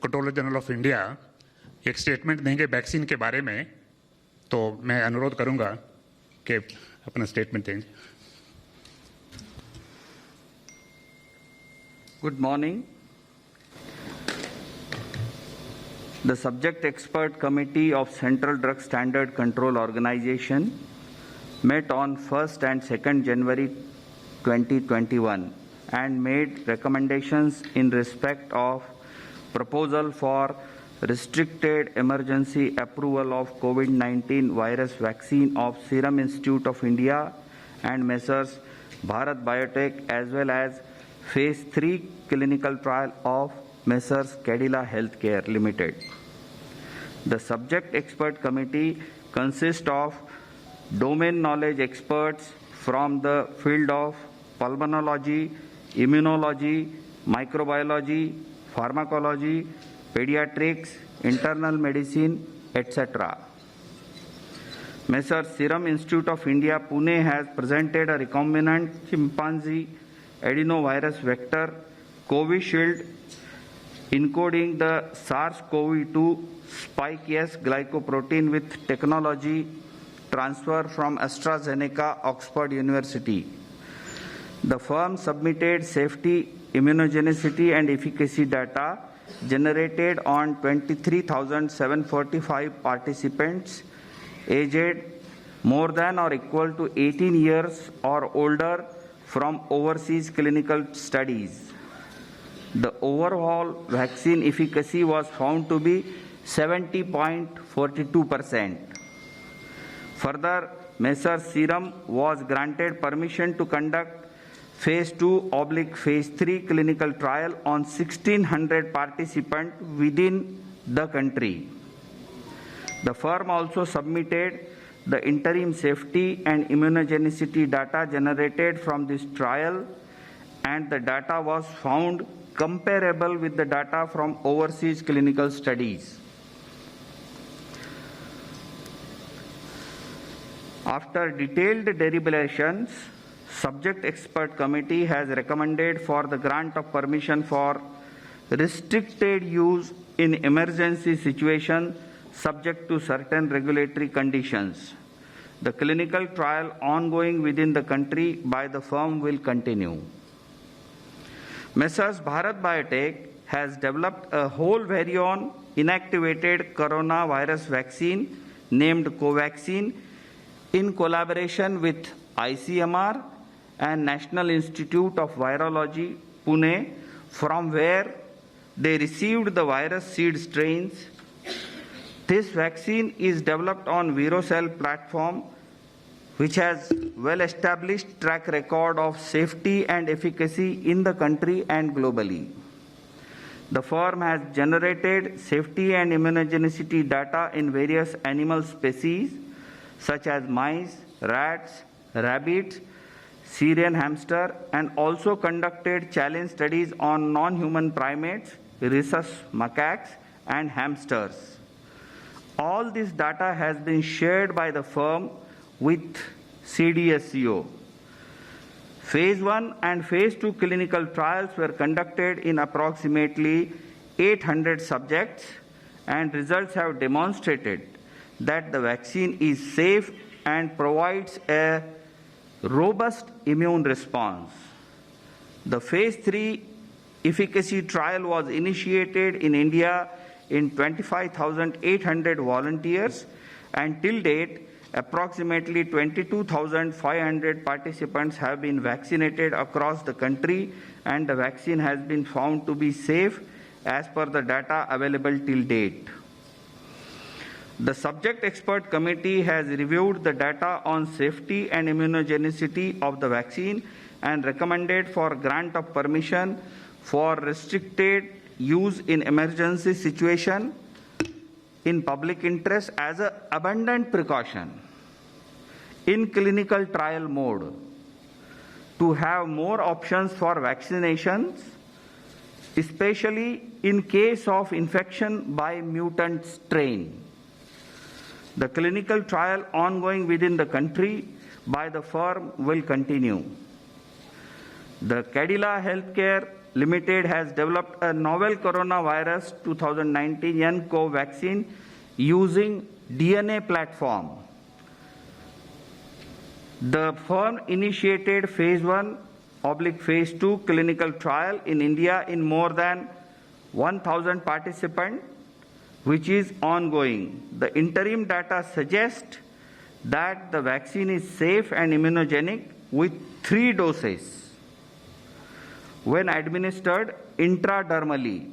Controller general of India एक statement देंगे vaccine के बारे में, तो मैं अनुरोध करूंगा कि अपना स्टेटमेंट देंगे। Good morning. The Subject Expert Committee of Central Drug Standard Control Organization met on 1st and 2nd January 2021 and made recommendations in respect of proposal for restricted emergency approval of COVID-19 virus vaccine of Serum Institute of India and Messrs. Bharat Biotech, as well as Phase 3 clinical trial of Messrs. Cadila Healthcare Limited. The subject expert committee consists of domain knowledge experts from the field of pulmonology, immunology, microbiology, pharmacology, pediatrics, internal medicine, etc. Messrs. Serum Institute of India, Pune has presented a recombinant chimpanzee adenovirus vector Covishield encoding the SARS-CoV-2 spike S glycoprotein with technology transfer from AstraZeneca, Oxford University. The firm submitted safety, immunogenicity and efficacy data generated on 23,745 participants aged more than or equal to 18 years or older from overseas clinical studies. The overall vaccine efficacy was found to be 70.42%. Further, Messrs. Serum was granted permission to conduct Phase 2/Phase 3 clinical trial on 1,600 participants within the country. The firm also submitted the interim safety and immunogenicity data generated from this trial, and the data was found comparable with the data from overseas clinical studies. After detailed deliberations, subject expert committee has recommended for the grant of permission for restricted use in emergency situation subject to certain regulatory conditions. The clinical trial ongoing within the country by the firm will continue. Messrs. Bharat Biotech has developed a whole virion inactivated coronavirus vaccine named Covaxin in collaboration with ICMR and National Institute of Virology, Pune, from where they received the virus seed strains. This vaccine is developed on ViroCell platform, which has well-established track record of safety and efficacy in the country and globally. The firm has generated safety and immunogenicity data in various animal species such as mice, rats, rabbits, Syrian hamster, and also conducted challenge studies on non-human primates, rhesus macaques, and hamsters. All this data has been shared by the firm with CDSCO. Phase 1 and Phase 2 clinical trials were conducted in approximately 800 subjects, and results have demonstrated that the vaccine is safe and provides a robust immune response. The Phase 3 efficacy trial was initiated in India in 25,800 volunteers, and till date, approximately 22,500 participants have been vaccinated across the country, and the vaccine has been found to be safe as per the data available till date. The subject expert committee has reviewed the data on safety and immunogenicity of the vaccine and recommended for grant of permission for restricted use in emergency situation in public interest as an abundant precaution in clinical trial mode to have more options for vaccinations, especially in case of infection by mutant strain. The clinical trial ongoing within the country by the firm will continue. The Cadila Healthcare Limited has developed a novel coronavirus 2019 nCoV vaccine using DNA platform. The firm initiated phase 1/phase 2 clinical trial in India in more than 1,000 participants, which is ongoing. The interim data suggests that the vaccine is safe and immunogenic with 3 doses when administered intradermally.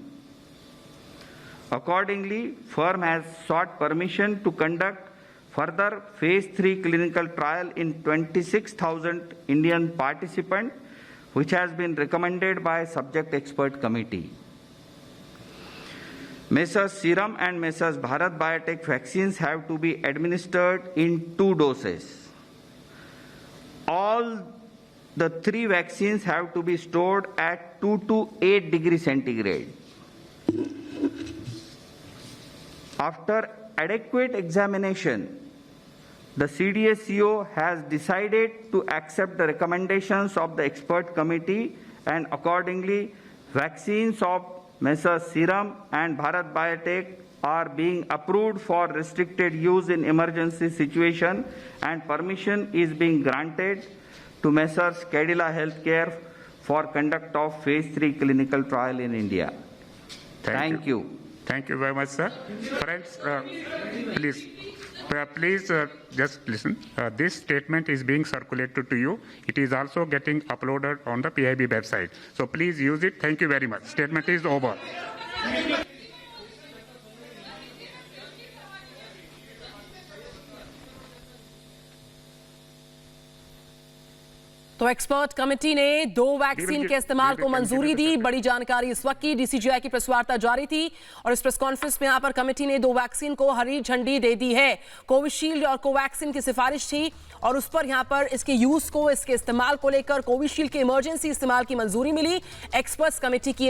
Accordingly, firm has sought permission to conduct further phase 3 clinical trial in 26,000 Indian participants, which has been recommended by subject expert committee. Messrs. Serum and Messrs. Bharat Biotech vaccines have to be administered in 2 doses. All the 3 vaccines have to be stored at 2 to 8 degrees centigrade. After adequate examination, the CDSCO has decided to accept the recommendations of the expert committee, and accordingly, vaccines of Messrs. Serum and Bharat Biotech are being approved for restricted use in emergency situation, and permission is being granted to Messrs. Cadila Healthcare for conduct of phase 3 clinical trial in India. Thank you. Thank you very much, sir. Friends, please just listen. This statement is being circulated to you. It is also getting uploaded on the PIB website. So please use it. Thank you very much. Statement is over. तो expert committee ने 2 vaccine के इस्तेमाल को मंजूरी दी। बड़ी जानकारी इस वक्त की डीसीजीआई की प्रेस वार्ता जारी थी और इस प्रेस कॉन्फ्रेंस में यहां पर कमेटी ने 2 वैक्सीन को हरी झंडी दे दी है। कोविशील्ड और कोवैक्सीन की सिफारिश थी और उस पर यहां पर इसके यूज को, इसके इस्तेमाल को लेकर कोविशील्ड के इमरजेंसी इस्तेमाल की मंजूरी मिली। एक्सपर्ट्स कमेटी की